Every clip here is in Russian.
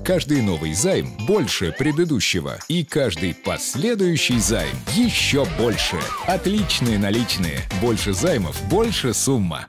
Каждый новый займ больше предыдущего. И каждый последующий займ еще больше. Отличные наличные. Больше займов, больше сумма.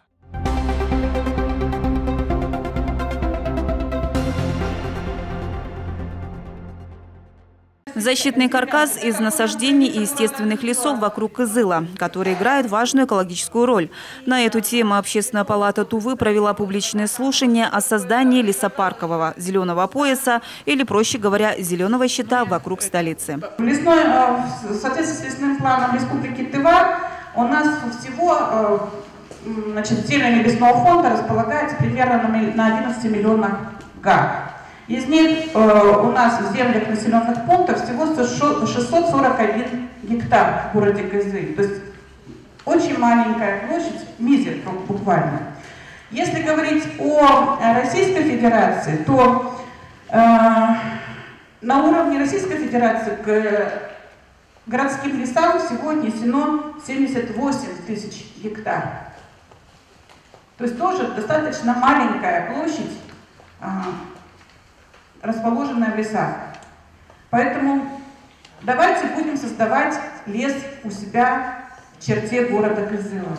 Защитный каркас из насаждений и естественных лесов вокруг Кызыла, который играет важную экологическую роль. На эту тему Общественная палата Тувы провела публичное слушание о создании лесопаркового зеленого пояса или, проще говоря, зеленого щита вокруг столицы. В соответствии с лесным планом Республики Тыва у нас всего землями лесного фонда располагается примерно на 11 миллионов га. Из них у нас в землях населенных пунктов всего 641 гектар в городе Кызыл. То есть очень маленькая площадь, мизер буквально. Если говорить о Российской Федерации, то на уровне Российской Федерации к городским лесам всего отнесено 78 тысяч гектар. То есть тоже достаточно маленькая площадь, расположенная в лесах. Поэтому давайте будем создавать лес у себя в черте города Кызыла.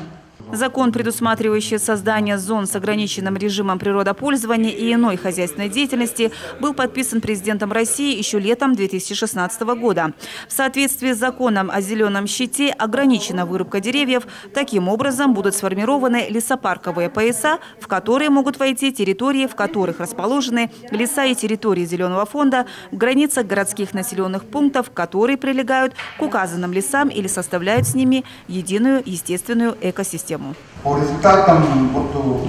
Закон, предусматривающий создание зон с ограниченным режимом природопользования и иной хозяйственной деятельности, был подписан президентом России еще летом 2016 года. В соответствии с законом о зеленом щите ограничена вырубка деревьев. Таким образом будут сформированы лесопарковые пояса, в которые могут войти территории, в которых расположены леса и территории зеленого фонда в границах городских населенных пунктов, которые прилегают к указанным лесам или составляют с ними единую естественную экосистему. По результатам,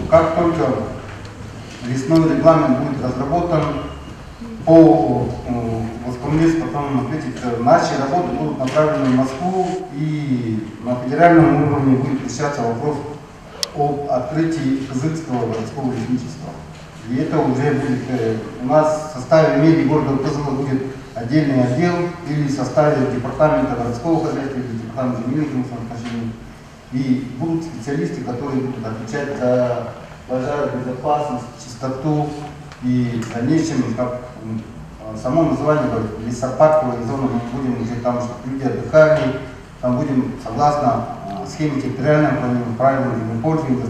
как только лесной регламент будет разработан, по потом ответить, наши работы будут направлены в Москву, и на федеральном уровне будет решаться вопрос об открытии Кызыльского городского лесничества. И это уже будет у нас в составе меди города Кызыла будет отдельный отдел или в составе департамента городского хозяйства или департамента земельных отношений. И будут специалисты, которые будут отвечать за пожаробезопасность, чистоту и в дальнейшем, как само название говорит, лесопарковая зона, мы будем уже там, чтобы люди отдыхали, там будем согласно схеме территориального планирования, правилам землепользования,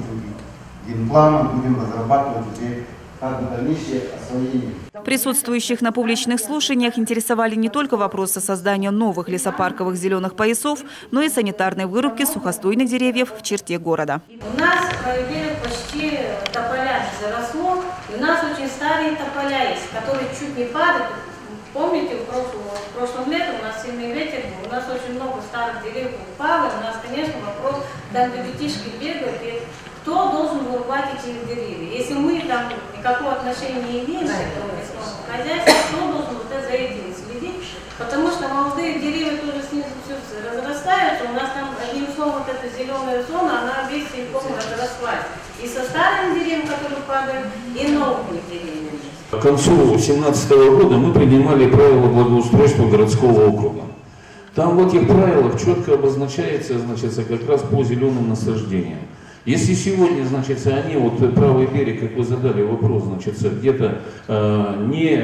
генплана, будем разрабатывать уже дальнейшее освоение. Присутствующих на публичных слушаниях интересовали не только вопросы создания новых лесопарковых зеленых поясов, но и санитарной вырубки сухостойных деревьев в черте города. У нас районе почти тополя заросло, и у нас очень старые тополя есть, которые чуть не падают. Помните, в прошлом летом у нас сильный ветер был, у нас очень много старых деревьев упало, у нас, конечно, вопрос, там ребятишки бегают, и кто должен вырубать эти деревья? Если мы там никакого отношения не имеем к этому лесному хозяйству, кто должен за этим следить? Потому что молодые деревья тоже снизу все разрастаются, у нас там, одним словом, вот эта зеленая зона, она весь целиком разрослась. И со старыми деревьями, которые падают, и новыми деревьями. К концу 2017 года мы принимали правила благоустройства городского округа. Там в этих правилах четко обозначается, как раз по зеленым насаждениям. Если сегодня, они, правый берег, как вы задали вопрос, где-то не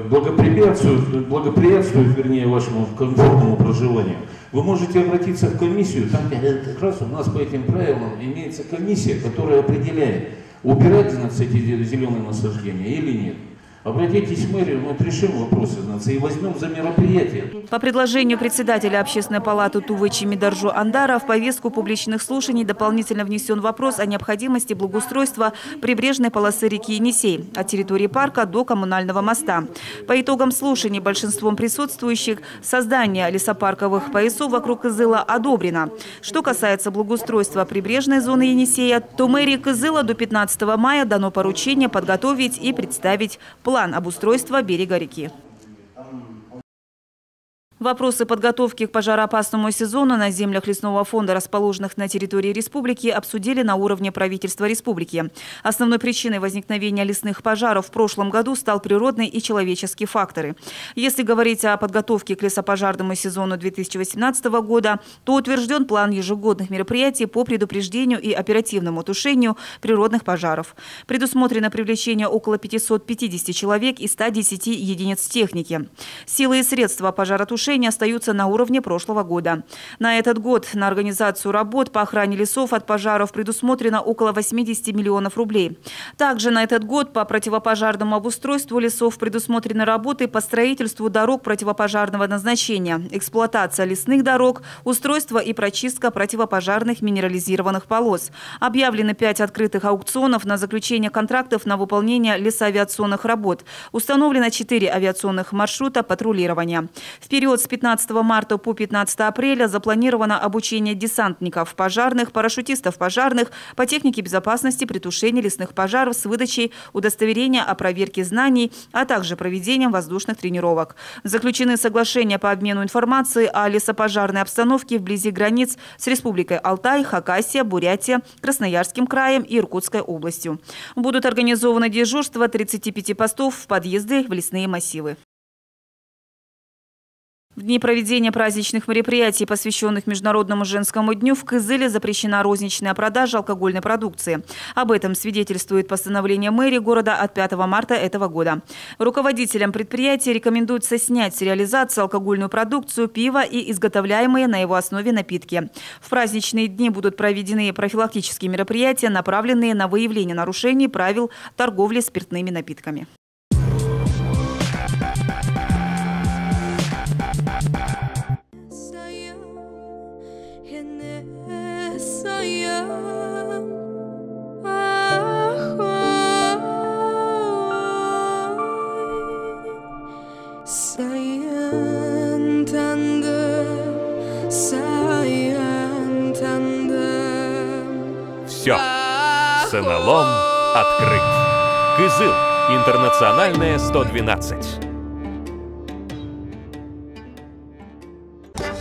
благоприятствуют, вернее, вашему комфортному проживанию, вы можете обратиться в комиссию, там как раз у нас по этим правилам имеется комиссия, которая определяет, убирать, эти зеленые насаждения или нет. Обратитесь в мэрию, мы решим вопросы, и возьмем за мероприятие. По предложению председателя Общественной палаты Тувы Чимидаржу Андара в повестку публичных слушаний дополнительно внесен вопрос о необходимости благоустройства прибрежной полосы реки Енисей от территории парка до коммунального моста. По итогам слушаний большинством присутствующих создание лесопарковых поясов вокруг Кызыла одобрено. Что касается благоустройства прибрежной зоны Енисея, то мэрии Кызыла до 15 мая дано поручение подготовить и представить план обустройства берега реки. Вопросы подготовки к пожароопасному сезону на землях лесного фонда, расположенных на территории республики, обсудили на уровне правительства республики. Основной причиной возникновения лесных пожаров в прошлом году стал природный и человеческие факторы. Если говорить о подготовке к лесопожарному сезону 2018 года, то утвержден план ежегодных мероприятий по предупреждению и оперативному тушению природных пожаров. Предусмотрено привлечение около 550 человек и 110 единиц техники. Силы и средства пожаротушения остаются на уровне прошлого года. На этот год на организацию работ по охране лесов от пожаров предусмотрено около 80 миллионов рублей. Также на этот год по противопожарному обустройству лесов предусмотрены работы по строительству дорог противопожарного назначения, эксплуатация лесных дорог, устройство и прочистка противопожарных минерализированных полос. Объявлены 5 открытых аукционов на заключение контрактов на выполнение лесоавиационных работ. Установлено 4 авиационных маршрута патрулирования. В период с 15 марта по 15 апреля запланировано обучение десантников пожарных, парашютистов пожарных по технике безопасности при тушении лесных пожаров с выдачей удостоверения о проверке знаний, а также проведением воздушных тренировок. Заключены соглашения по обмену информацией о лесопожарной обстановке вблизи границ с Республикой Алтай, Хакасия, Бурятия, Красноярским краем и Иркутской областью. Будут организованы дежурства 35 постов в подъезды в лесные массивы. В дни проведения праздничных мероприятий, посвященных Международному женскому дню, в Кызыле запрещена розничная продажа алкогольной продукции. Об этом свидетельствует постановление мэрии города от 5 марта этого года. Руководителям предприятия рекомендуется снять с реализации алкогольную продукцию, пиво и изготовляемые на его основе напитки. В праздничные дни будут проведены профилактические мероприятия, направленные на выявление нарушений правил торговли спиртными напитками. Все. С НЛО открыт. Кызыл. Интернациональная 112.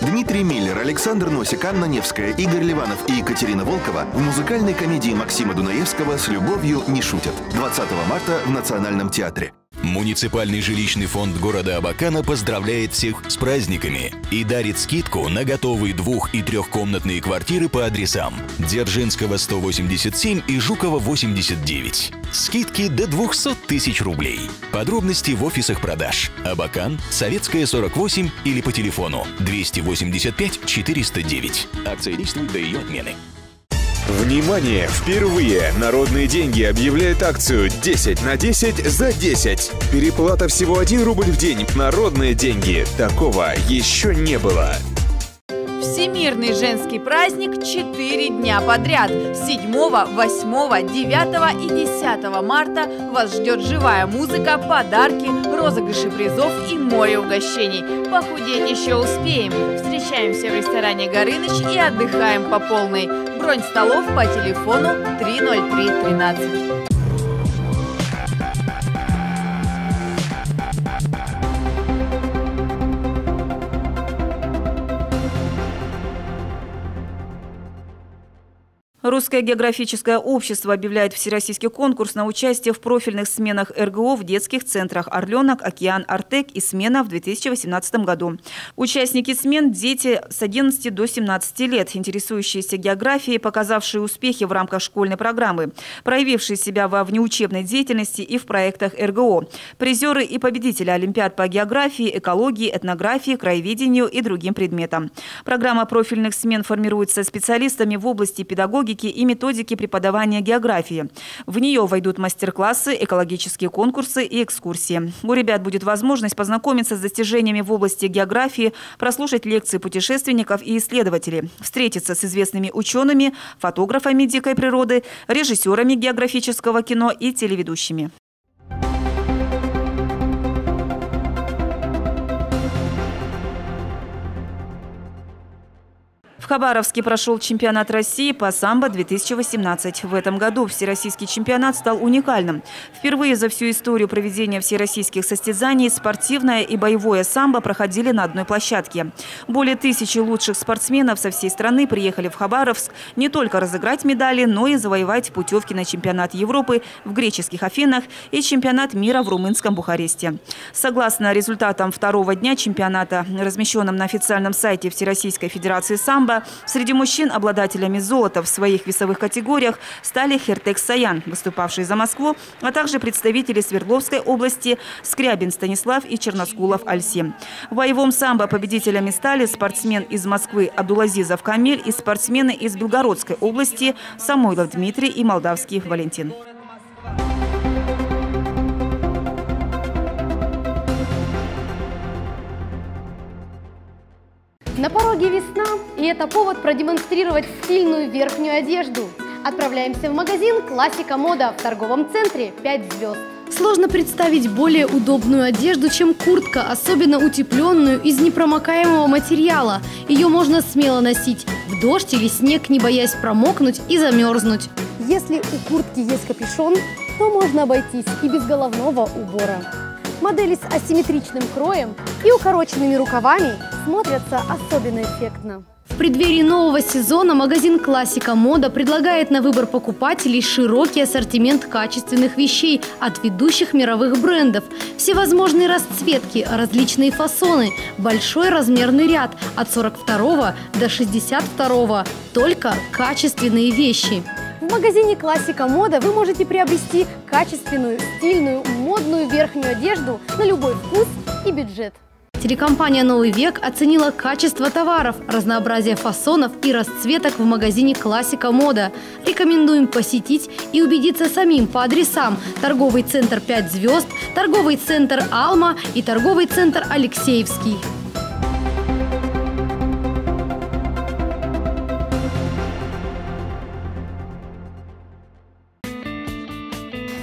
Дмитрий Миллер, Александр Носик, Анна Невская, Игорь Ливанов и Екатерина Волкова в музыкальной комедии Максима Дунаевского «С любовью не шутят» 20 марта в Национальном театре. Муниципальный жилищный фонд города Абакана поздравляет всех с праздниками и дарит скидку на готовые 2- и 3-комнатные квартиры по адресам Дзержинского 187 и Жукова 89. Скидки до 200 тысяч рублей. Подробности в офисах продаж. Абакан, Советская 48 или по телефону 285 409. Акция действует до ее отмены. Внимание! Впервые народные деньги объявляют акцию 10 на 10 за 10. Переплата всего 1 рубль в день. Народные деньги. Такого еще не было. Всемирный женский праздник 4 дня подряд. 7, 8, 9 и 10 марта вас ждет живая музыка, подарки, розыгрыши призов и море угощений. Похудеть еще успеем. Встречаемся в ресторане «Горыныч» и отдыхаем по полной. Бронь столов по телефону 30313. Русское географическое общество объявляет всероссийский конкурс на участие в профильных сменах РГО в детских центрах «Орленок», «Океан», «Артек» и «Смена» в 2018 году. Участники смен – дети с 11 до 17 лет, интересующиеся географией, показавшие успехи в рамках школьной программы, проявившие себя во внеучебной деятельности и в проектах РГО, призеры и победители олимпиад по географии, экологии, этнографии, краеведению и другим предметам. Программа профильных смен формируется специалистами в области педагогики и методики преподавания географии. В нее войдут мастер-классы, экологические конкурсы и экскурсии. У ребят будет возможность познакомиться с достижениями в области географии, прослушать лекции путешественников и исследователей, встретиться с известными учеными, фотографами дикой природы, режиссерами географического кино и телеведущими. В Хабаровске прошел чемпионат России по самбо-2018. В этом году всероссийский чемпионат стал уникальным. Впервые за всю историю проведения всероссийских состязаний спортивное и боевое самбо проходили на одной площадке. Более 1000 лучших спортсменов со всей страны приехали в Хабаровск не только разыграть медали, но и завоевать путевки на чемпионат Европы в греческих Афинах и чемпионат мира в румынском Бухаресте. Согласно результатам второго дня чемпионата, размещенным на официальном сайте Всероссийской Федерации самбо, среди мужчин обладателями золота в своих весовых категориях стали Хертекс Саян, выступавший за Москву, а также представители Свердловской области Скрябин Станислав и Черноскулов Альсим. В боевом самбо победителями стали спортсмен из Москвы Абдулазизов Камиль и спортсмены из Белгородской области Самойлов Дмитрий и Молдавский Валентин. На пороге весна, и это повод продемонстрировать стильную верхнюю одежду. Отправляемся в магазин «Классика Мода» в торговом центре «5 звезд». Сложно представить более удобную одежду, чем куртка, особенно утепленную из непромокаемого материала. Ее можно смело носить в дождь или снег, не боясь промокнуть и замерзнуть. Если у куртки есть капюшон, то можно обойтись и без головного убора. Модели с асимметричным кроем и укороченными рукавами смотрятся особенно эффектно. В преддверии нового сезона магазин «Классика Мода» предлагает на выбор покупателей широкий ассортимент качественных вещей от ведущих мировых брендов. Всевозможные расцветки, различные фасоны, большой размерный ряд от 42 до 62. Только качественные вещи. В магазине «Классика Мода» вы можете приобрести качественную, стильную, модную верхнюю одежду на любой вкус и бюджет. Телекомпания «Новый век» оценила качество товаров, разнообразие фасонов и расцветок в магазине «Классика Мода». Рекомендуем посетить и убедиться самим по адресам: торговый центр «5 звезд», торговый центр «Алма» и торговый центр «Алексеевский».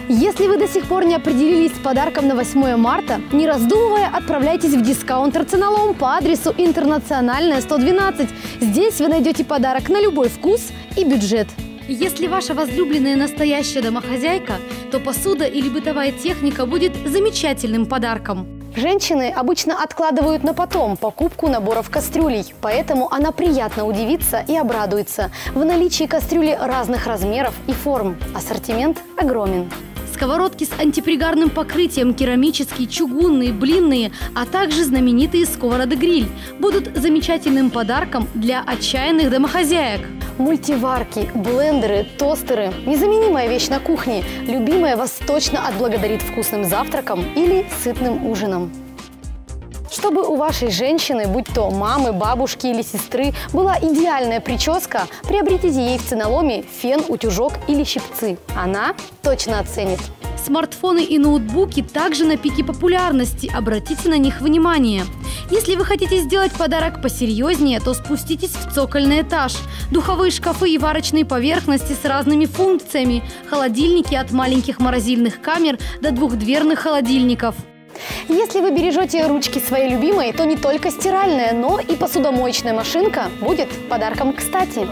Если вы до сих пор не определились с подарком на 8 марта, не раздумывая, отправляйтесь в дискаунтер «Ценолом» по адресу Интернациональная, 112. Здесь вы найдете подарок на любой вкус и бюджет. Если ваша возлюбленная настоящая домохозяйка, то посуда или бытовая техника будет замечательным подарком. Женщины обычно откладывают на потом покупку наборов кастрюлей, поэтому она приятно удивится и обрадуется. В наличии кастрюли разных размеров и форм. Ассортимент огромен. Сковородки с антипригарным покрытием, керамические, чугунные, блинные, а также знаменитые сковороды-гриль будут замечательным подарком для отчаянных домохозяек. Мультиварки, блендеры, тостеры – незаменимая вещь на кухне. Любимая вас точно отблагодарит вкусным завтраком или сытным ужином. Чтобы у вашей женщины, будь то мамы, бабушки или сестры, была идеальная прическа, приобретите ей в Ценоломе фен, утюжок или щипцы. Она точно оценит. Смартфоны и ноутбуки также на пике популярности. Обратите на них внимание. Если вы хотите сделать подарок посерьезнее, то спуститесь в цокольный этаж. Духовые шкафы и варочные поверхности с разными функциями. Холодильники от маленьких морозильных камер до двухдверных холодильников. Если вы бережете ручки своей любимой, то не только стиральная, но и посудомоечная машинка будет подарком кстати.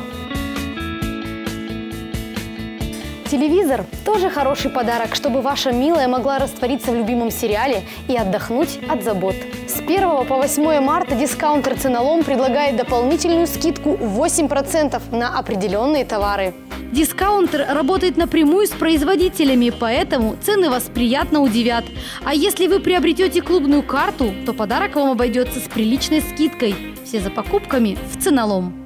Телевизор – тоже хороший подарок, чтобы ваша милая могла раствориться в любимом сериале и отдохнуть от забот. С 1 по 8 марта дискаунтер «Ценолом» предлагает дополнительную скидку 8% на определенные товары. Дискаунтер работает напрямую с производителями, поэтому цены вас приятно удивят. А если вы приобретете клубную карту, то подарок вам обойдется с приличной скидкой. Все за покупками в «Ценолом».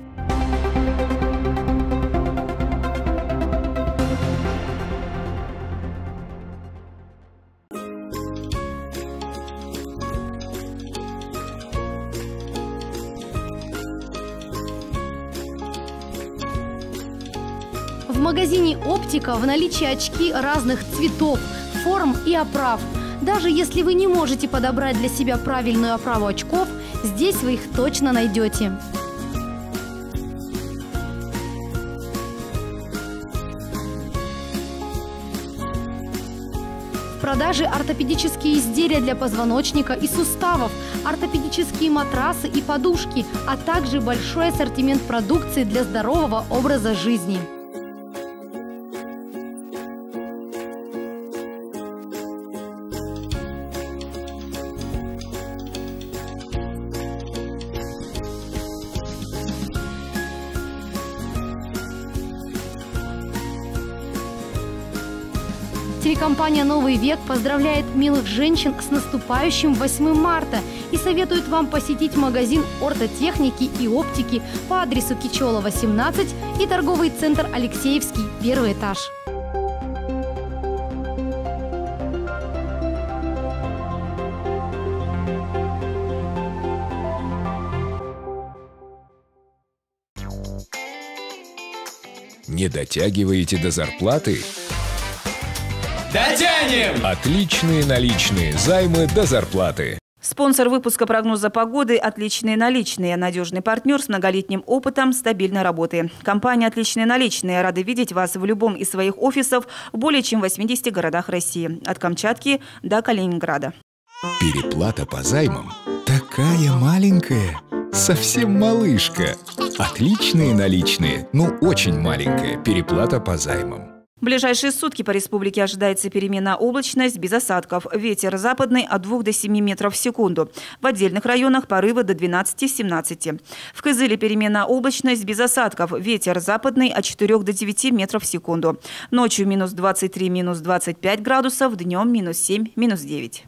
В магазине «Оптика» в наличии очки разных цветов, форм и оправ. Даже если вы не можете подобрать для себя правильную оправу очков, здесь вы их точно найдете. В продаже ортопедические изделия для позвоночника и суставов, ортопедические матрасы и подушки, а также большой ассортимент продукции для здорового образа жизни. Телекомпания «Новый век» поздравляет милых женщин с наступающим 8 марта и советует вам посетить магазин ортотехники и оптики по адресу Кичелова, 17 и торговый центр Алексеевский, 1 этаж. Не дотягиваете до зарплаты? Дотянем! Отличные наличные займы до зарплаты. Спонсор выпуска прогноза погоды «Отличные наличные». Надежный партнер с многолетним опытом стабильной работы. Компания «Отличные наличные» рады видеть вас в любом из своих офисов в более чем 80 городах России. От Камчатки до Калининграда. Переплата по займам такая маленькая, совсем малышка. Отличные наличные, но очень маленькая переплата по займам. В ближайшие сутки по республике ожидается переменная облачность без осадков. Ветер западный от 2 до 7 метров в секунду. В отдельных районах порывы до 12-17. В Кызыле переменная облачность без осадков. Ветер западный от 4 до 9 метров в секунду. Ночью -23, -25 градусов, днем -7, -9.